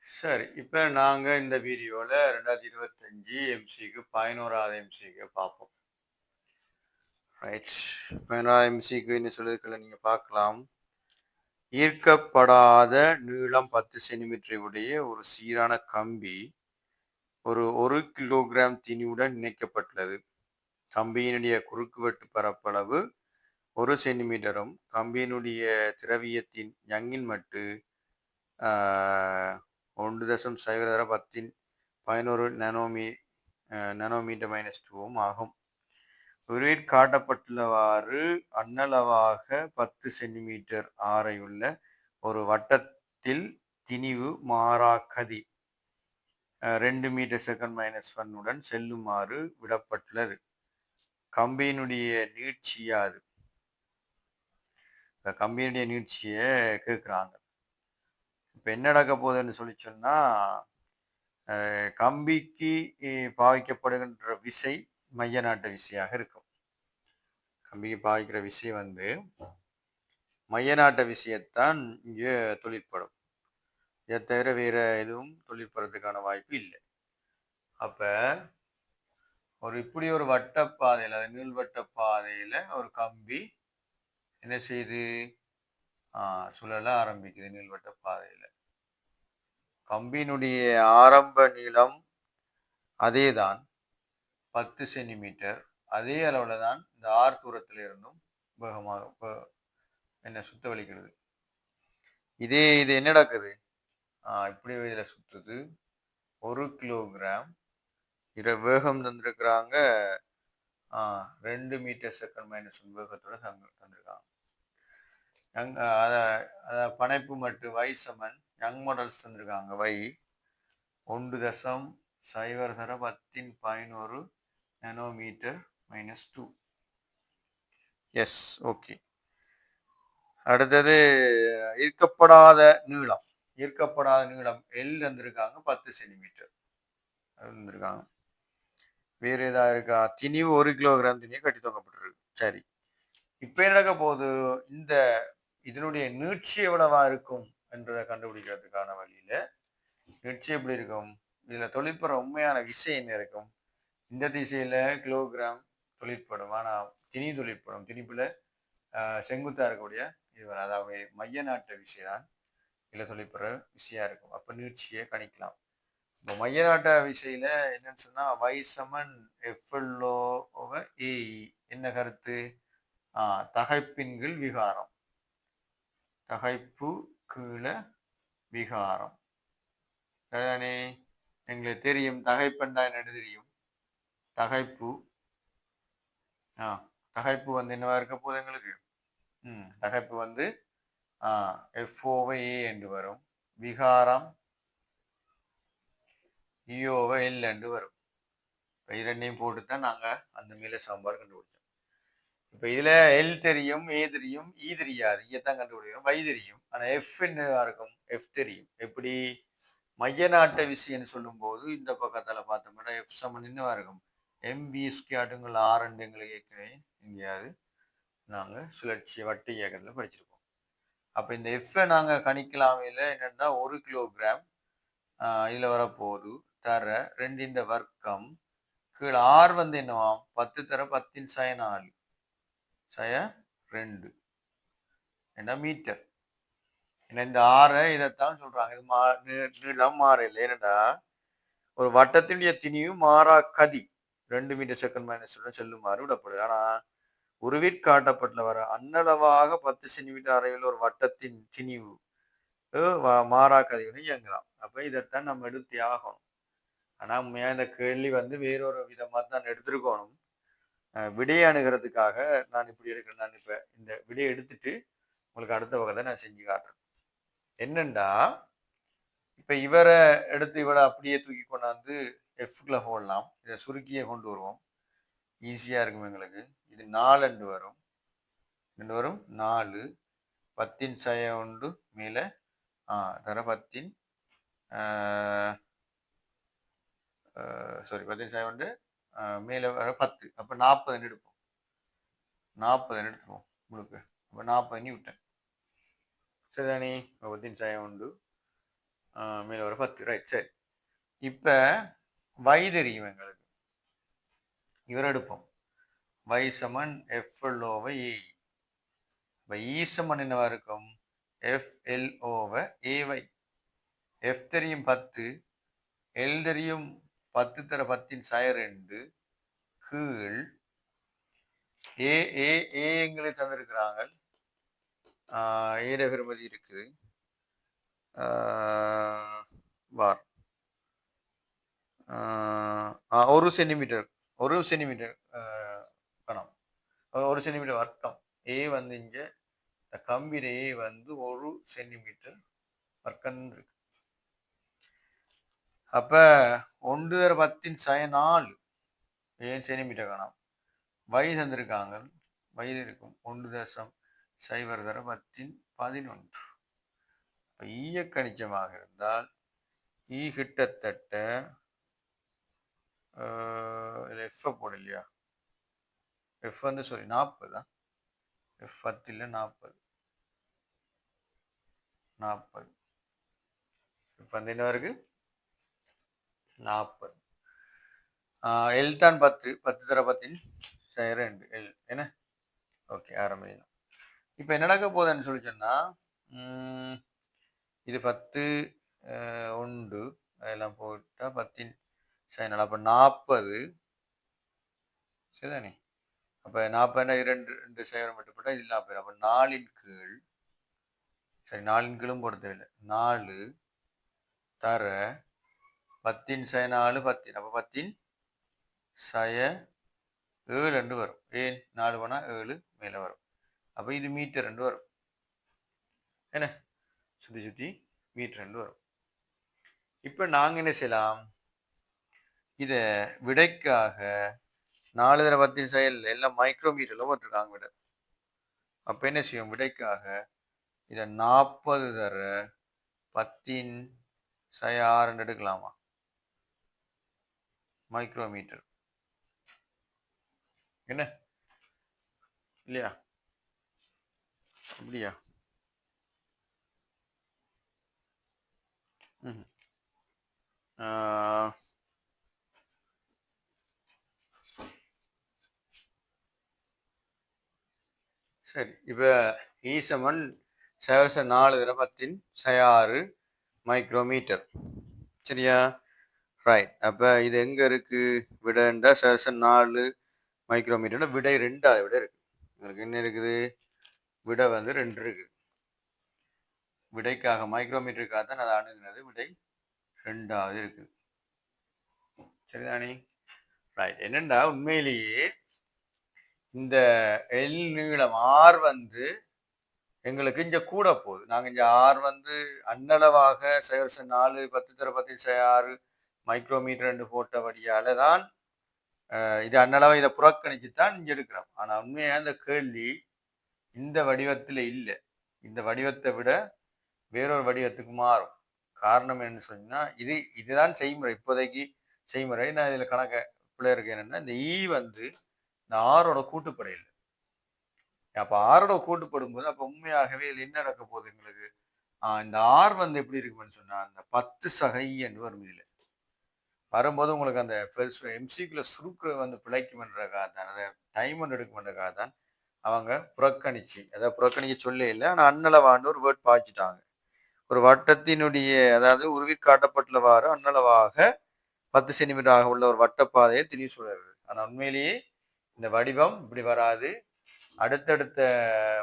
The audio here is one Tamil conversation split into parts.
சரி. இப்ப நாங்க இந்த வீடியோல 2025 எம்சிக்கு 11வது எம்சிக்கு பார்ப்போம். ரைட். 11வது எம்சிக்கு என்ன சொல்லியிருக்குல்ல நீங்க பார்க்கலாம். ஈர்க்கப்படாத நீளம் 10 சென்டிமீட்டரை உடைய ஒரு சீரான கம்பி ஒரு 1 கிலோகிராம் திணிவுடன் இணைக்கப்பட்டுள்ளது. கம்பியினுடைய குறுக்குவெட்டு பரப்பளவு 1 சென்டிமீட்டரும் கம்பியினுடைய திரவியத்தின் யங்கின் மட்டு 1.0 11 நானோமீட்டர் -2 ஆகும். உருவில் காட்டப்பட்டுள்ளவாறு அண்ணளவாக 10 சென்டிமீட்டர் ஆரையுள்ள ஒரு வட்டத்தில் திணிவு மாறா கதிர் 2 மீட்டர் செகண்ட் -1 உடன் செல்லுமாறு விடப்பட்டுள்ளது. கம்பியினுடைய நீட்சியாது. கம்பியினுடைய நீட்சியை கேட்குறாங்க. இப்போ என்ன நடக்க போகுதுன்னு சொல்லி சொன்னா கம்பிக்கு பாவிக்கப்படுகின்ற விசை மைய நாட்ட விசையாக இருக்கும். கம்பிக்கு பாவிக்கிற விசை மைய நாட்ட விசையத்தான் இங்கே தொழிற்படும். இதை தவிர வேற எதுவும் தொழிற்படுறதுக்கான வாய்ப்பு இல்லை. அப்ப இப்படி ஒரு வட்டப்பாதையில், அது நீள்வட்ட பாதையில ஒரு கம்பி என்ன செய்யுது, சுழல ஆரம்பிக்குது. நீள்வட்ட பாதையில கம்பியினுடைய ஆரம்ப நீளம் அதேதான் 10 சென்டிமீட்டர். அதே அளவுல தான் இந்த ஆர் தூரத்தில் இருந்தும் வேகமாக என்ன சுத்த வலிக்கிறது. இது என்ன நடக்குது, இப்படி இதில் சுற்றுது. 1 கிலோகிராம் வேகம் தந்திருக்கிறாங்க. 2 மீட்டர் செகண்ட் -1 வேகத்தோட தந்திருக்காங்க. பனைப்பு மட்டு y சமன் யங் மாடல்ஸ் தந்திருக்காங்க. y 1.0 nanometre -2. Yes, okay. அடுத்தது ஈர்க்கப்படாத நீளம். ஈர்க்கப்படாத நீளம் எல் தந்திருக்காங்க 10 சென்டிமீட்டர் தந்திருக்காங்க. வேற ஏதாவது இருக்கா? திணிவு 1 கிலோகிராம் திணிவு கட்டி தொங்கப்பட்டிருக்கு. சரி, இப்ப என்ன நடக்க போகுது, இதனுடைய நீட்சி எவ்வளவா இருக்கும் என்றதை கண்டுபிடிக்கிறதுக்கான வழியில நீட்சி எப்படி இருக்கும், இதுல தொழிற்படுற உண்மையான விசை என்ன இருக்கும். இந்த திசையில கிலோகிராம் தொழிற்படும், ஆனா திணி தொழிற்படும். திணிப்புல செங்குத்தா இருக்கக்கூடிய இது அதாவது மைய நாட்ட விசைதான் இதுல தொழிற்படுற விசையா இருக்கும். அப்ப நீட்சியை கணிக்கலாம். இப்போ மைய நாட்ட விசையில என்னன்னு சொன்னா y சமன் FLO/AE. என்ன கருத்து, தகைப்பின் கீழ் விகாரம். தகைப்பு கீழே விகாரம் தானே எங்களுக்கு தெரியும். தகைப்பண்டா என்ன தெரியும். தகைப்பு தகைப்பு என்னவா இருக்க போகுது எங்களுக்கு. தகைப்பு FO/A என்று வரும். விகாரம் EO/L என்று வரும். இப்போ இரண்டையும் போட்டுத்தான் நாங்க அந்த மேல சாம்பார் கண்டுபிடிச்சோம். இப்போ இதுல L தெரியும், A தெரியும், E தெரியாது. இதைத்தான் கண்டுபிடிக்கிறோம். Y தெரியும், ஆனா F என்னவா இருக்கும், F தெரியும். எப்படி மைய நாட்ட விசைன்னு சொல்லும் போது இந்த பக்கத்துல பார்த்தோம்னா F சமன் என்னவா இருக்கும், MV²R எங்களுக்கு ஏற்கனவே எங்கேயாவது நாங்க சுழற்சி வட்ட இயக்கத்துல படிச்சிருக்கோம். அப்ப இந்த F நாங்க கணிக்கலாமே என்னன்னா 1 கிலோகிராம் இதுல வரப்போகுது தர 2 வர்க்கம் கீழே R என்னவாம் 10 தர 10⁻4 -2 என்ன மீட்டர். இந்த ஆறை இதைத்தான் சொல்றாங்க. இது நீளம் மாறல. ஏனண்டா ஒரு வட்டத்தினுடைய திணிவு மாறா கதி 2 மீட்டர் செகண்ட் -1 செல்லுமாறு விடப்படுது. ஆனா உருவிற்காட்டப்பட்டுள்ள வர அன்னளவாக 10 சென்டிமீட்டர் அறையில் ஒரு வட்டத்தின் திணிவு மாறா கதியுடன் இயங்கலாம். அப்ப இதைத்தான் நம்ம எடுத்தே ஆகணும். ஆனா உண்மையா இந்த கேள்வி வேறொரு விதமா தான் எடுத்திருக்கணும். விடையை அணுகிறதுக்காக நான் இப்படி எடுக்கிறேன். நான் இப்ப இந்த விடையை எடுத்துட்டு உங்களுக்கு அடுத்த வகை நான் செஞ்சு காட்டுறேன். என்னண்டா இப்ப இவரை எடுத்து இவரை அப்படியே தூக்கி கொண்டாந்து எஃப்ல போடலாம். இதை சுருக்கியே கொண்டு வருவோம், ஈஸியா இருக்கும் எங்களுக்கு. இது 4 என்று வரும். 4 10⁻1 மேல தர 10 10⁻1 மேல வர 10. அப்ப 40 எடுப்போம். 40 எடுத்துருவோம் உங்களுக்கு. அப்ப 40 நியூட்டன் சரிதானே. 10⁻1 மேலே ஒரு 10 ரைட் சரி. இப்போ y தெரியும் எங்களுக்கு. இவர் எடுப்போம். y சமன் FL over AE. இப்போ E சமன் என்னவா இருக்கும்? FL over AY. F தெரியும் 10, L தெரியும் 10 தர 10 சய 2 கீழ் ஏ ஏ ஏ எங்களுக்கு தந்திருக்கிறாங்க. ஏட பெறுமதி இருக்குது பார் 1 சென்டிமீட்டர் 1 சென்டிமீட்டர் கணம் 1 சென்டிமீட்டர் வர்க்கம். ஏ வந்து இங்கே கம்பிட ஏ வந்து 1 சென்டிமீட்டர் வர்க்கம் இருக்கு. அப்போ 1 தர 10 சய 4 7 சென்டிமீட்டர் கணம். வய தந்திருக்காங்க. வயது இருக்கும் 1.0 தர 10 11. ஈய கணிச்சமாக இருந்தால் ஈ கிட்டத்தட்ட எஃப் போடு இல்லையா? எஃப் வந்து சாரி 40 தான். எஃப் 10 இல்லை 40 இப்போ வந்து என்ன இருக்கு 40. எல் தான் 10 தர 10 2 எல் என்ன ஓகே ஆரம்பிக்கலாம். இப்போ என்ன நடக்க போகுதுன்னு சொல்லி சொன்னால் இது 10 1 அதெல்லாம் போட்டால் 10 சரி அப்போ 40 சரிதானே? அப்போ 40 2 சைவரம் மட்டும் போட்டால் இது 40. அப்போ 4 கீழ் சரி 4 கீழும் போட தேவையில்லை 4 தர 10 சய 4 10. அப்போ 10 சய 7 வரும். ஏன் 4 போனால் 7 மேலே வரும். அப்போ இது மீட்டர் 2 வரும். என்ன சுற்றி சுற்றி மீட்டர் 2 வரும். இப்போ நாங்கள் என்ன செய்யலாம்? இதை விடைக்காக 4 தர 10 செயல் எல்லாம் மைக்ரோமீட்டரில் போட்டிருக்காங்க விட. அப்போ என்ன செய்யும்? விடைக்காக இதை 40 தர 10 சய 6 எடுக்கலாமா? மைக்ரோமீட்டர் என்ன இல்லையா? அப்படியா? சரி இப்போ ஈசமன் 4 தர 10 சய 6 மைக்ரோமீட்டர் சரியா? ரைட். அப்போ இது எங்கே இருக்குது? விடைண்டா 4 மைக்ரோமீட்டர்னா விடை 2வது விட இருக்குது. உங்களுக்கு என்ன இருக்குது? விடை வந்து 2 இருக்குது. விடைக்காக மைக்ரோமீட்டருக்காக தான் அதை அணுகுனது. விடை 2வது இருக்குது. சரிதானே? ரைட். என்னண்டா உண்மையிலேயே இந்த எல் நீளம் ஆர் வந்து எங்களுக்கு இங்கே கூட போகுது. நாங்கள் இங்கே ஆர் வந்து அன்னளவாக 4 10 தர 10 6 மைக்ரோமீட்டர் என்று போட்டபடியால் தான் இது அன்னளவாக இதை புறக்கணிச்சுத்தான் இங்கே எடுக்கிறோம். ஆனால் உண்மையாக இந்த கேள்வி இந்த வடிவத்தில் இல்லை. இந்த வடிவத்தை விட வேறொரு வடிவத்துக்கு மாறும். காரணம் என்னன்னு சொன்னால் இதுதான் செய்முறை. இப்போதைக்கு செய்முறை. நான் இதில் கணக்க பிள்ளை இருக்கு என்னென்னா இந்த ஈ வந்து இந்த ஆரோட கூட்டுப்படை இல்லை. அப்போ ஆரோட கூட்டுப்படும் போது அப்போ உண்மையாகவே இதில் என்ன நடக்க போகுது எங்களுக்கு? இந்த ஆர் வந்து எப்படி இருக்குன்னு சொன்னால் அந்த 10 சகை என்று வரும். இதில் வரும்போது உங்களுக்கு அந்த எம்சிக்குள்ள சுருக்க வந்து பிழைக்குமென்றக்காக தான், அதை டைம் ஒன்று எடுக்குமென்றக்காக தான் அவங்க புறக்கணிச்சு, அதை புறக்கணிக்க சொல்ல இல்லை. ஆனால் அன்னளவாண்டு ஒரு வேர்ட் பாய்ச்சிட்டாங்க. ஒரு வட்டத்தினுடைய அதாவது உருவி காட்டப்பட்டுள்ளவாறு அன்னளவாக 10 சென்டிமீட்டர் உள்ள ஒரு வட்டப்பாதையை திணி சொல்றது. ஆனால் உண்மையிலேயே இந்த வடிவம் இப்படி வராது. அடுத்தடுத்த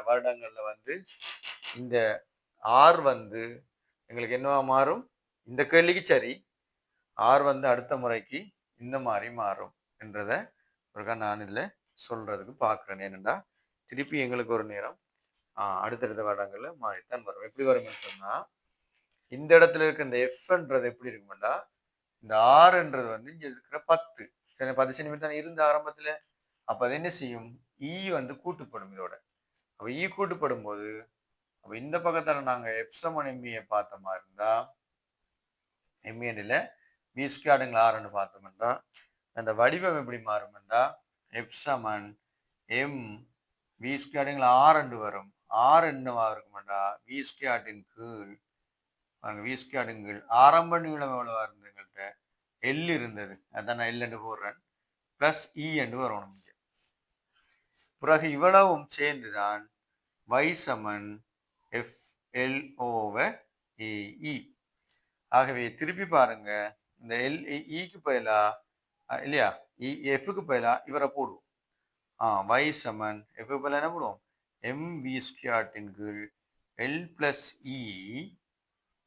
வருடங்கள்ல வந்து இந்த ஆர் வந்து எங்களுக்கு என்னவா மாறும்? இந்த கேள்விக்கு சரி, ஆர் வந்து அடுத்த முறைக்கு இந்த மாதிரி மாறும் என்றத ஒரு நான் இதில் சொல்றதுக்கு பார்க்குறேன். ஏனெண்டா திருப்பி எங்களுக்கு ஒரு நேரம் அடுத்தடுத்த வருடங்களில் மாறித்தான் வரும். எப்படி வரும்னு சொன்னால் இந்த இடத்துல இருக்க இந்த எஃப்ன்றது எப்படி இருக்குமெண்டா இந்த ஆறுன்றது வந்து இங்கே இருக்கிற 10 சரி 10 சென்டிமீட்டர் தான் இருந்த ஆரம்பத்தில். அப்போ அது என்ன செய்யும்? ஈ வந்து கூட்டுப்படும் இதோட. அப்போ ஈ கூட்டுப்படும் போது அப்போ இந்த பக்கத்தில் நாங்கள் எஃப் சமன் எம்இயை பார்த்த மாதிரி இருந்தால் எம்இஎன்ல பி ஸ்கொயர்டுங்கள ஆறுன்னு பார்த்தோம்னா அந்த வடிவம் எப்படி மாறும்னா எஃப் சமன் எம் பி ஸ்கொயர்டுங்கள ஆறு வரும். ஆறு என்னவா இருக்குமெண்டா பி ஸ்கொயர்டின் கீழ் பாருங்க வி ஸ்கொயர்டுங்கள் ஆரம்ப நீளம் எவ்வளவா இருந்தது எங்கள்கிட்ட எல் இருந்தது, அதான் நான் எல் என்று போடுறேன், பிளஸ் இ என்று வரணும் இங்கே. பிறகு இவ்வளவும் சேர்ந்துதான் y சமன் எஃப் எல் ஓவர் ஏஇ. ஆகவே திருப்பி பாருங்க, இந்த எல் இக்கு பதிலா இல்லையா எஃப்க்கு பதிலா இவரை போடுவோம். y சமன் எஃப்க்கு பதிலா என்ன போடுவோம், எம் வி ஸ்கொயர்டின் கீழ் எல் பிளஸ் இ.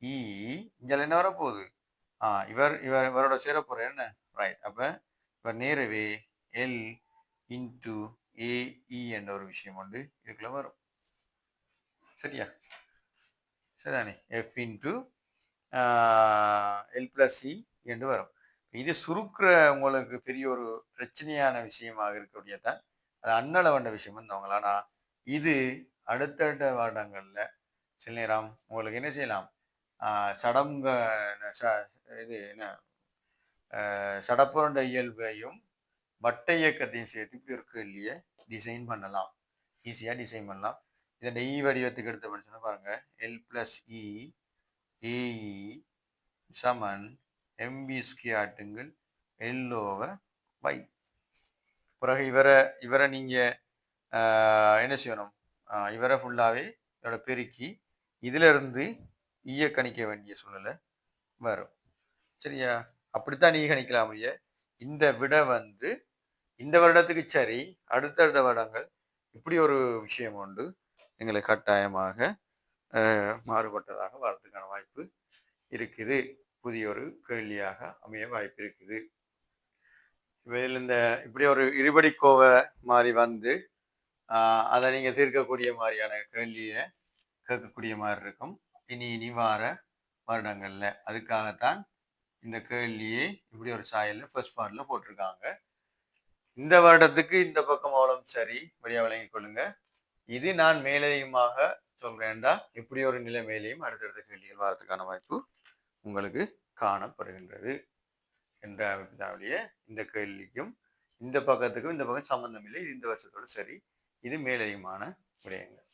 இங்கே என்ன வரப்போகுது, இவரோட சேரப்போற என்ன, ரைட். அப்ப இவர் நேரவே எல் இன்டு ஏஇ என்ற ஒரு விஷயம் உண்டு இதுக்குள்ள வரும். சரியா, சரிதானே, எஃப் இன்டு எல் பிளஸ் இ என்று வரும். இது சுருக்கிற உங்களுக்கு பெரிய ஒரு பிரச்சனையான விஷயமாக இருக்கக்கூடியதான் அது அன்னளவண்ட விஷயம் இருந்தவங்களா. ஆனால் இது அடுத்தடுத்த வருடங்கள்ல சில நேரம் உங்களுக்கு என்ன செய்யலாம், சடங்க இது என்ன சடப்புரண்ட இயல்பையும் வட்ட இயக்கத்தையும் சேர்த்து ஒரு கேள்வியை டிசைன் பண்ணலாம், ஈஸியாக டிசைன் பண்ணலாம். இதை இ வடிவத்துக்கு எடுத்த மனுஷனை பாருங்க, எல் பிளஸ் இ ஏஇ சமன் எம்பி ஸ்கொயர்டுங்கள் எல் ஓவர் y. பிறகு இவரை நீங்கள் என்ன செய்யணும், இவரை ஃபுல்லாகவே இதோட பெருக்கி இதிலிருந்து ஈய கணிக்க வேண்டிய சூழ்நிலை வரும். சரியா, அப்படித்தான் நீ கணிக்கலாம். இந்த விட வந்து இந்த வருடத்துக்கு சரி, அடுத்தடுத்த வருடங்கள் இப்படி ஒரு விஷயம் உண்டு எங்களுக்கு கட்டாயமாக மாறுபட்டதாக வரதுக்கான வாய்ப்பு இருக்குது, புதிய ஒரு கேள்வியாக அமைய வாய்ப்பு இருக்குது. இவையில் இந்த இப்படி ஒரு இருபடி கோவை மாதிரி வந்து அதை நீங்கள் தீர்க்கக்கூடிய மாதிரியான கேள்வியை கேட்கக்கூடிய மாதிரி இருக்கும் இனி வார வருடங்கள்ல. அதுக்காகத்தான் இந்த கேள்வியை இப்படி ஒரு சாயல்ல ஃபர்ஸ்ட் பார்ட்ல போட்டிருக்காங்க. இந்த வருடத்துக்கு இந்த பக்கம் அவ்வளவு சரி, வழியா விளங்கிக் கொள்ளுங்க. இது நான் மேலதிகமாக சொல்றேன்டா இப்படி ஒரு நிலைமையிலையும் அடுத்தடுத்த கேள்விகள் வரதுக்கான வாய்ப்பு உங்களுக்கு காணப்படுகின்றது என்ற அமைப்பினுடைய இந்த கேள்விக்கும் இந்த பக்கத்துக்கும் இந்த பக்கம் சம்பந்தம் இல்லை, இது இந்த வருஷத்தோடு சரி, இது மேலதிகமான விடயங்கள்.